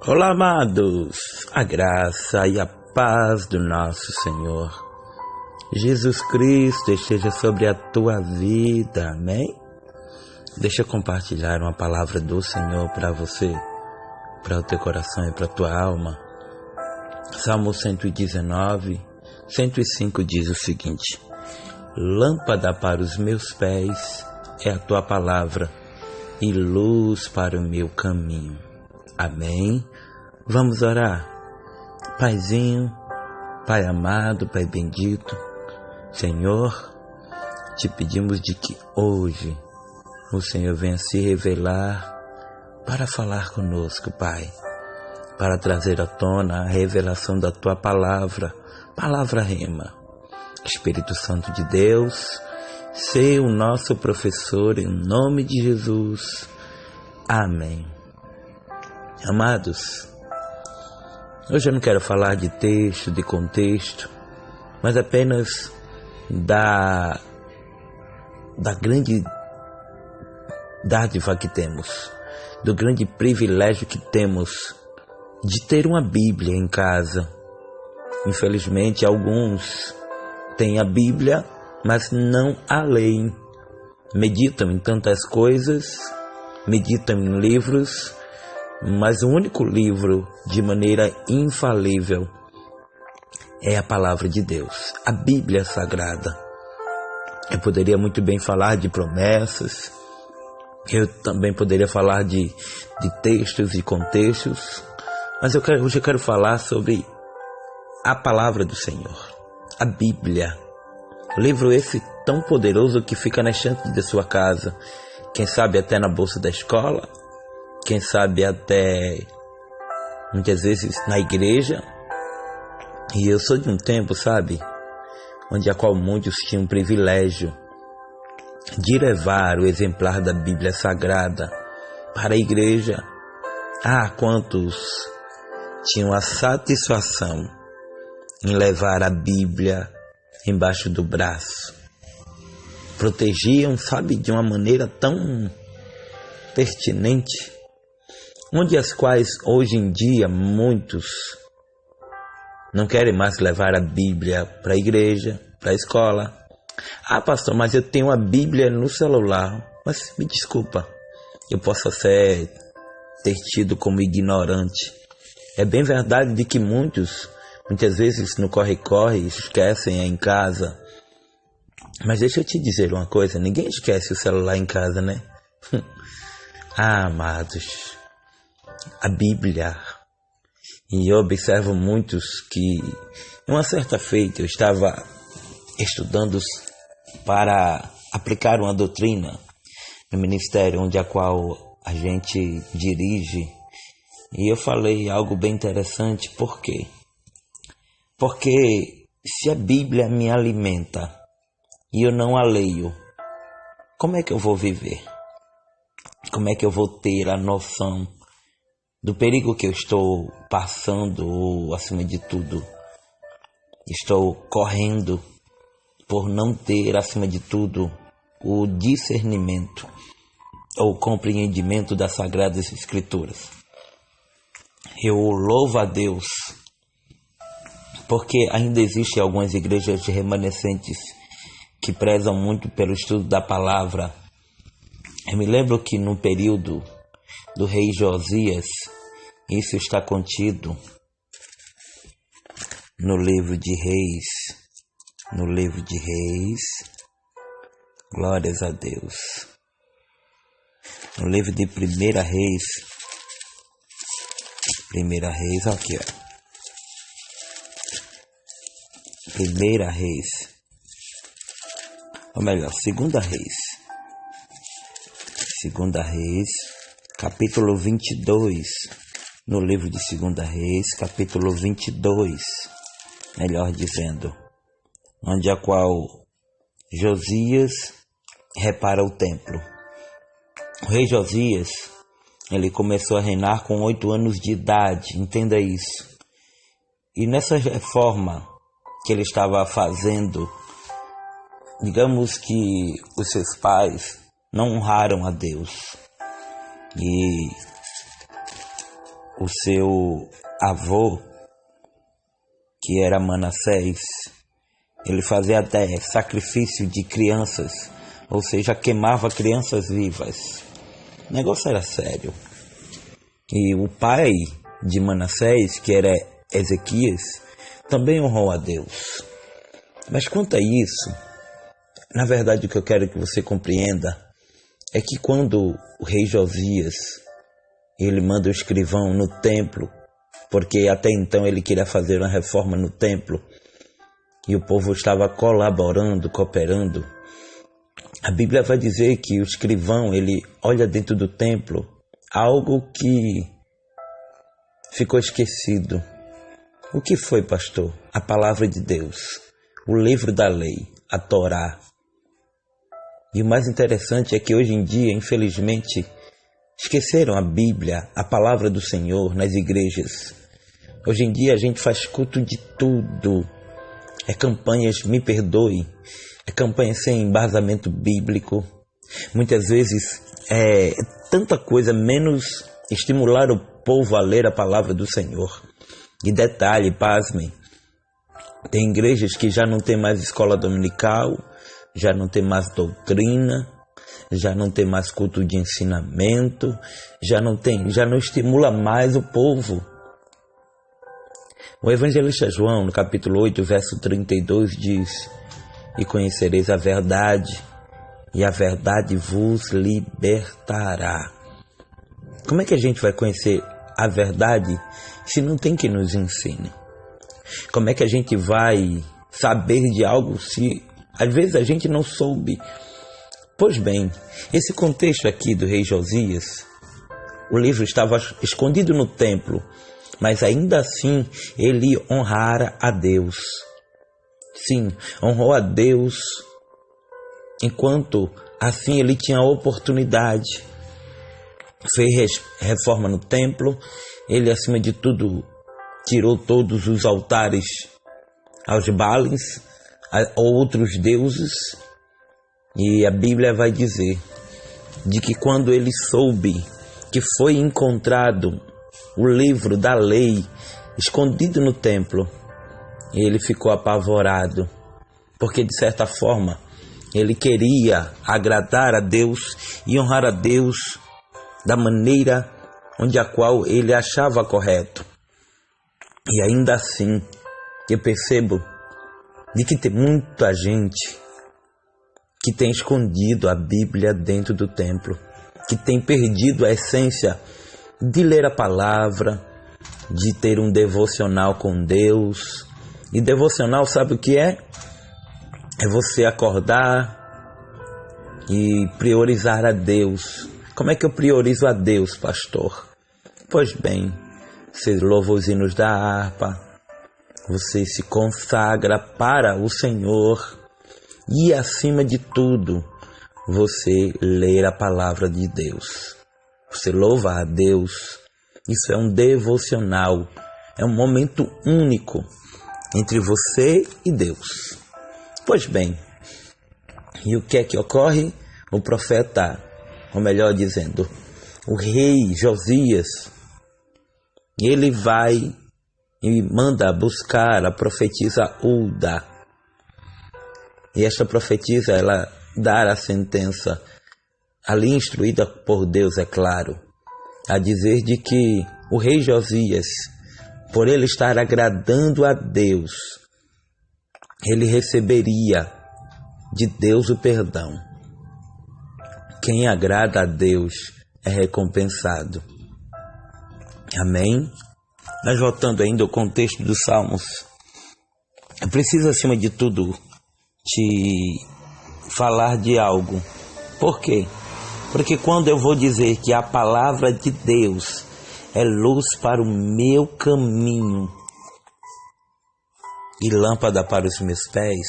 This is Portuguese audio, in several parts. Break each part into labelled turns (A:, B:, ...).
A: Olá, amados, a graça e a paz do nosso Senhor Jesus Cristo esteja sobre a tua vida, amém? Deixa eu compartilhar uma palavra do Senhor para você, para o teu coração e para a tua alma. Salmo 119, 105 diz o seguinte: lâmpada para os meus pés é a tua palavra e luz para o meu caminho. Amém? Vamos orar. Paizinho, Pai amado, Pai bendito, Senhor, te pedimos de que hoje o Senhor venha se revelar para falar conosco, Pai, para trazer à tona a revelação da tua palavra, palavra rema. Espírito Santo de Deus, seja o nosso professor em nome de Jesus. Amém. Amados, hoje eu não quero falar de texto, de contexto, mas apenas da grande dádiva que temos, do grande privilégio que temos de ter uma Bíblia em casa. Infelizmente, alguns têm a Bíblia, mas não a leem. Meditam em tantas coisas, meditam em livros, mas o único livro de maneira infalível é a palavra de Deus, a Bíblia Sagrada. Eu poderia muito bem falar de promessas, eu também poderia falar de textos e contextos, mas hoje eu quero falar sobre a palavra do Senhor, a Bíblia. Livro esse tão poderoso que fica na estante de sua casa, quem sabe até na bolsa da escola, quem sabe até muitas vezes na igreja. E eu sou de um tempo, sabe, onde a qual muitos tinham o privilégio de levar o exemplar da Bíblia Sagrada para a igreja. Quantos tinham a satisfação em levar a Bíblia embaixo do braço. Protegiam, sabe, de uma maneira tão pertinente, onde as quais hoje em dia muitos não querem mais levar a Bíblia para a igreja, para a escola. Pastor, mas eu tenho a Bíblia no celular. Mas me desculpa, eu posso ter tido como ignorante. É bem verdade de que muitas vezes no corre-corre esquecem em casa. Mas deixa eu te dizer uma coisa, ninguém esquece o celular em casa, né? Amados, a Bíblia. E eu observo muitos que, em uma certa feita, eu estava estudando para aplicar uma doutrina no ministério onde a qual a gente dirige. E eu falei algo bem interessante. Por quê? Porque se a Bíblia me alimenta e eu não a leio, como é que eu vou viver? Como é que eu vou ter a noção do perigo que eu estou passando, ou acima de tudo, estou correndo por não ter, acima de tudo, o discernimento ou compreendimento das Sagradas Escrituras? Eu louvo a Deus porque ainda existem algumas igrejas remanescentes que prezam muito pelo estudo da palavra. Eu me lembro que no período do rei Josias, isso está contido no livro de Reis, glórias a Deus, no livro de Primeira Reis, aqui ó, Primeira Reis, ou melhor, Segunda Reis, capítulo 22, no livro de Segunda Reis, capítulo 22, melhor dizendo, onde a qual Josias repara o templo. O rei Josias, ele começou a reinar com 8 anos de idade, entenda isso. E nessa reforma que ele estava fazendo, digamos que os seus pais não honraram a Deus. E o seu avô, que era Manassés, ele fazia até sacrifício de crianças, ou seja, queimava crianças vivas. O negócio era sério. E o pai de Manassés, que era Ezequias, também honrou a Deus. Mas quanto a isso, na verdade o que eu quero que você compreenda é que quando o rei Josias, ele manda o escrivão no templo, porque até então ele queria fazer uma reforma no templo, e o povo estava colaborando, cooperando. A Bíblia vai dizer que o escrivão, ele olha dentro do templo algo que ficou esquecido. O que foi, pastor? A palavra de Deus, o livro da lei, a Torá. E o mais interessante é que hoje em dia, infelizmente, esqueceram a Bíblia, a palavra do Senhor nas igrejas. Hoje em dia a gente faz culto de tudo. É campanhas, me perdoe, é campanha sem embasamento bíblico. Muitas vezes é tanta coisa, menos estimular o povo a ler a palavra do Senhor. E detalhe, pasmem, tem igrejas que já não tem mais escola dominical, já não tem mais doutrina, já não tem mais culto de ensinamento, já não estimula mais o povo. O evangelista João, no capítulo 8, verso 32, diz: "E conhecereis a verdade, e a verdade vos libertará." Como é que a gente vai conhecer a verdade se não tem quem nos ensine? Como é que a gente vai saber de algo se às vezes a gente não soube? Pois bem, esse contexto aqui do rei Josias, o livro estava escondido no templo, mas ainda assim ele honrara a Deus. Sim, honrou a Deus, enquanto assim ele tinha a oportunidade. Fez reforma no templo, ele acima de tudo tirou todos os altares aos Baalins, a outros deuses, e a Bíblia vai dizer de que quando ele soube que foi encontrado o livro da lei escondido no templo, ele ficou apavorado, porque de certa forma ele queria agradar a Deus e honrar a Deus da maneira onde a qual ele achava correto. E ainda assim eu percebo de que tem muita gente que tem escondido a Bíblia dentro do templo, que tem perdido a essência de ler a palavra, de ter um devocional com Deus. E devocional, sabe o que é? É você acordar e priorizar a Deus. Como é que eu priorizo a Deus, pastor? Pois bem, você louva os hinos da harpa, você se consagra para o Senhor e, acima de tudo, você ler a palavra de Deus. Você louva a Deus. Isso é um devocional. É um momento único entre você e Deus. Pois bem, e o que é que ocorre? O profeta, ou melhor dizendo, o rei Josias, ele vai e manda buscar a profetisa Hulda. E esta profetisa, ela dá a sentença, ali instruída por Deus, é claro, a dizer de que o rei Josias, por ele estar agradando a Deus, ele receberia de Deus o perdão. Quem agrada a Deus é recompensado. Amém? Mas voltando ainda ao contexto dos Salmos, eu preciso, acima de tudo, te falar de algo. Por quê? Porque quando eu vou dizer que a palavra de Deus é luz para o meu caminho e lâmpada para os meus pés,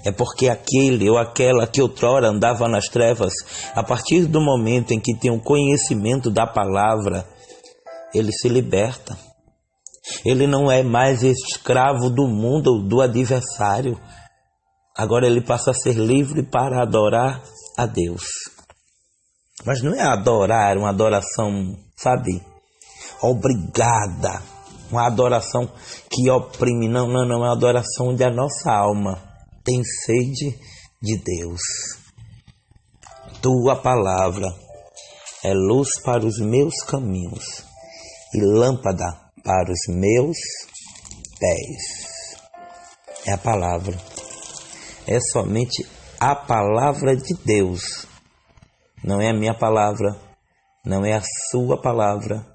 A: é porque aquele ou aquela que outrora andava nas trevas, a partir do momento em que tem o conhecimento da palavra, ele se liberta. Ele não é mais escravo do mundo ou do adversário. Agora ele passa a ser livre para adorar a Deus. Mas não é adorar uma adoração, sabe, obrigada, uma adoração que oprime, não, é uma adoração onde a nossa alma tem sede de Deus. Tua palavra é luz para os meus caminhos e lâmpada para os meus pés. É a palavra, é somente a palavra de Deus, não é a minha palavra, não é a sua palavra,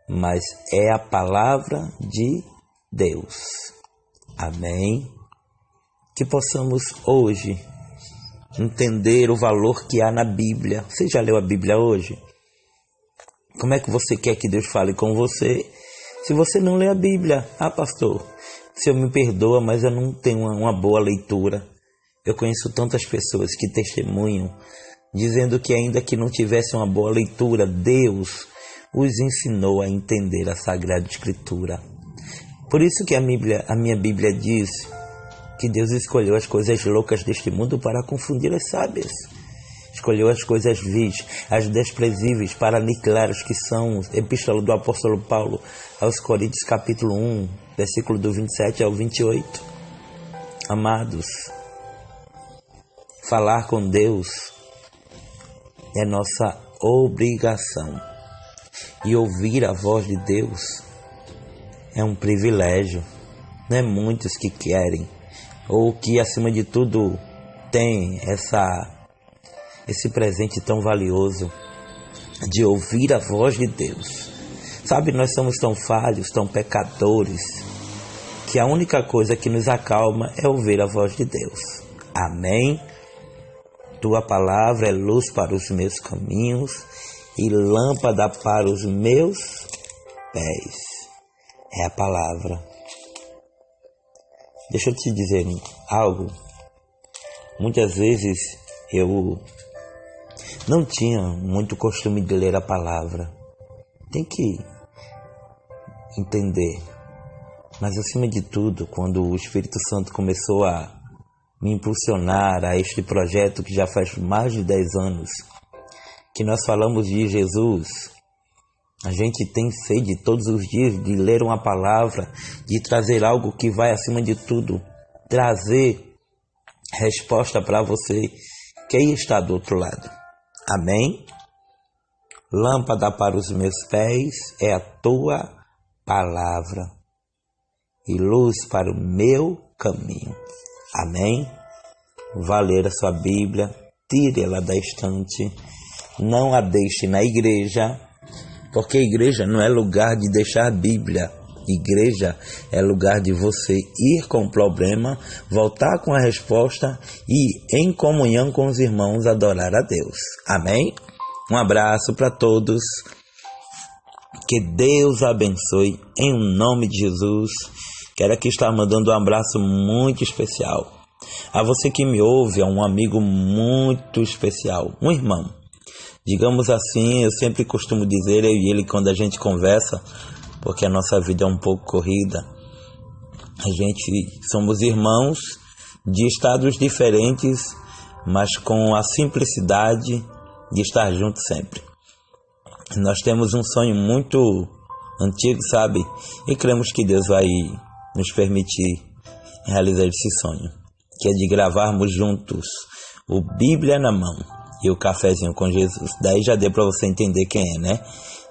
A: mas é a palavra de Deus. Amém? Que possamos hoje entender o valor que há na Bíblia. Você já leu a Bíblia hoje? Como é que você quer que Deus fale com você se você não lê a Bíblia? Ah, pastor, o senhor me perdoa, mas eu não tenho uma boa leitura. Eu conheço tantas pessoas que testemunham, dizendo que ainda que não tivesse uma boa leitura, Deus os ensinou a entender a Sagrada Escritura. Por isso que a minha Bíblia diz que Deus escolheu as coisas loucas deste mundo para confundir as sábias. Escolheu as coisas vis, as desprezíveis, para aniquilar os que são. Epístola do apóstolo Paulo aos Coríntios, capítulo 1, versículo do 27 ao 28. Amados, falar com Deus é nossa obrigação. E ouvir a voz de Deus é um privilégio. Não é muitos que querem, ou que acima de tudo tem esse presente tão valioso de ouvir a voz de Deus. Sabe, nós somos tão falhos, tão pecadores, que a única coisa que nos acalma é ouvir a voz de Deus. Amém? Tua palavra é luz para os meus caminhos e lâmpada para os meus pés. É a palavra. Deixa eu te dizer algo. Muitas vezes eu não tinha muito costume de ler a palavra. Tem que entender. Mas acima de tudo, quando o Espírito Santo começou a me impulsionar a este projeto que já faz mais de 10 anos, que nós falamos de Jesus, a gente tem sede todos os dias de ler uma palavra, de trazer algo que vai acima de tudo, trazer resposta para você que aí está do outro lado. Amém? Lâmpada para os meus pés é a tua palavra e luz para o meu caminho. Amém? Vá ler a sua Bíblia, tire ela da estante, não a deixe na igreja, porque a igreja não é lugar de deixar a Bíblia. Igreja é lugar de você ir com o problema, voltar com a resposta e, em comunhão com os irmãos, adorar a Deus. Amém? Um abraço para todos. Que Deus abençoe em nome de Jesus. Quero aqui estar mandando um abraço muito especial a você que me ouve, a um amigo muito especial, um irmão. Digamos assim, eu sempre costumo dizer, eu e ele, quando a gente conversa, porque a nossa vida é um pouco corrida, a gente somos irmãos de estados diferentes, mas com a simplicidade de estar juntos sempre. Nós temos um sonho muito antigo, sabe? E cremos que Deus vai nos permitir realizar esse sonho, que é de gravarmos juntos o Bíblia na mão e o Cafezinho com Jesus. Daí já deu para você entender quem é, né?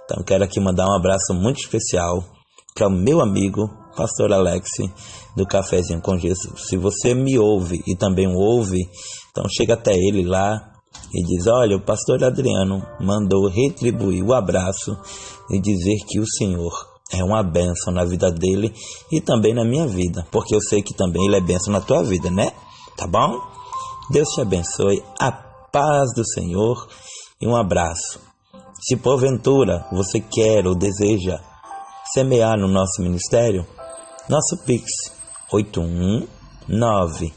A: Então quero aqui mandar um abraço muito especial para o meu amigo, pastor Alex, do Cafezinho com Jesus. Se você me ouve e também o ouve, então chega até ele lá e diz: olha, o pastor Adriano mandou retribuir o abraço e dizer que o Senhor é uma bênção na vida dele e também na minha vida, porque eu sei que também ele é bênção na tua vida, né? Tá bom? Deus te abençoe, a paz do Senhor e um abraço. Se porventura você quer ou deseja semear no nosso ministério, nosso Pix 819-8686-5026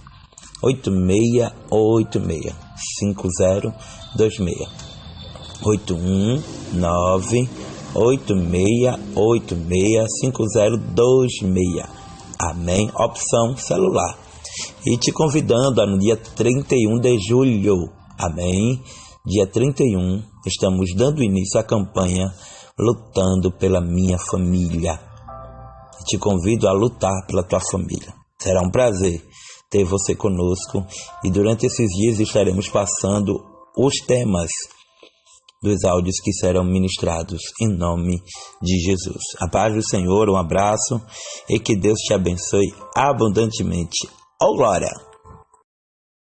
A: 819-8686-5026. Amém? Opção celular. E te convidando a no dia 31 de julho, amém? Dia 31, estamos dando início à campanha lutando pela minha família. Te convido a lutar pela tua família. Será um prazer ter você conosco e durante esses dias estaremos passando os temas dos áudios que serão ministrados em nome de Jesus. A paz do Senhor, um abraço e que Deus te abençoe abundantemente. Oh glória!